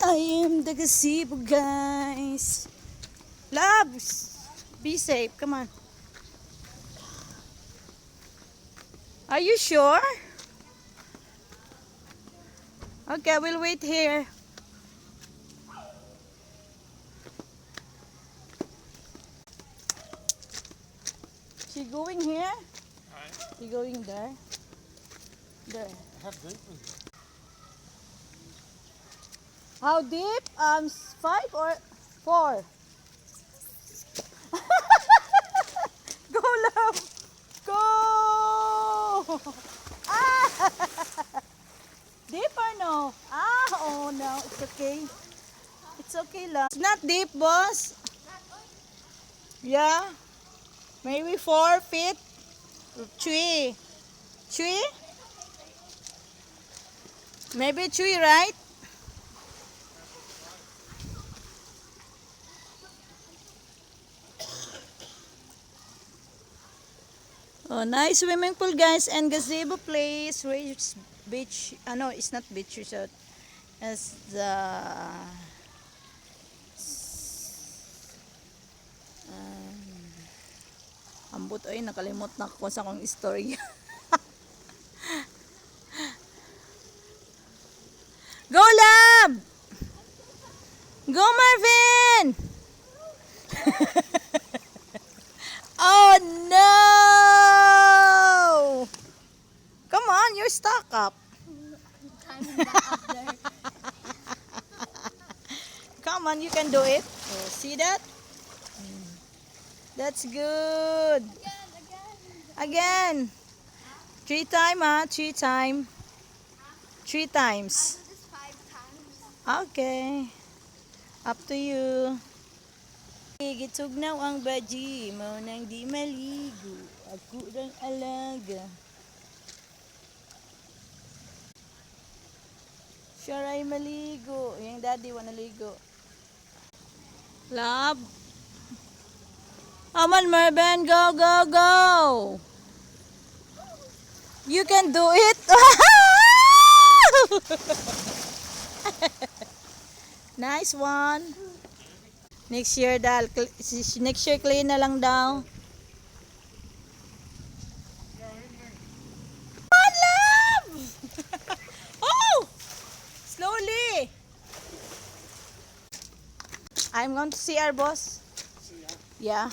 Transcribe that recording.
I am the gazebo, guys. Loves, be safe. Come on. Are you sure? Okay, we'll wait here. She going here? She going there? There. How deep? 5 or 4? Go, love! Go! Ah! Deep or no? Ah, oh no, it's okay. It's okay, love. It's not deep, boss. Yeah? Maybe 4 feet? 3. 3? Maybe 3, right? Oh, nice swimming pool, guys, and gazebo place. Rage beach. No, it's not beach resort. As the ambot ay nakalimot na ako sa akong istorya. Go, love! Go, Marvin! Oh no! Come on, you're stuck up. Come on, you can do it. Oh, see that? That's good. Again. 3 times, huh? 3 times. 3 times. Just 5 times. Okay. Up to you. Gitugnaw ang baji mo nang di maligo. Ako lang alaga. Sure ay maligo. Yung daddy wanna ligo. Love. Come on, Marvin. Go, go, go. You can do it. Nice one. Next year clean na lang daw. Come on, love. Oh! Slowly. I'm going to see our boss. Yeah.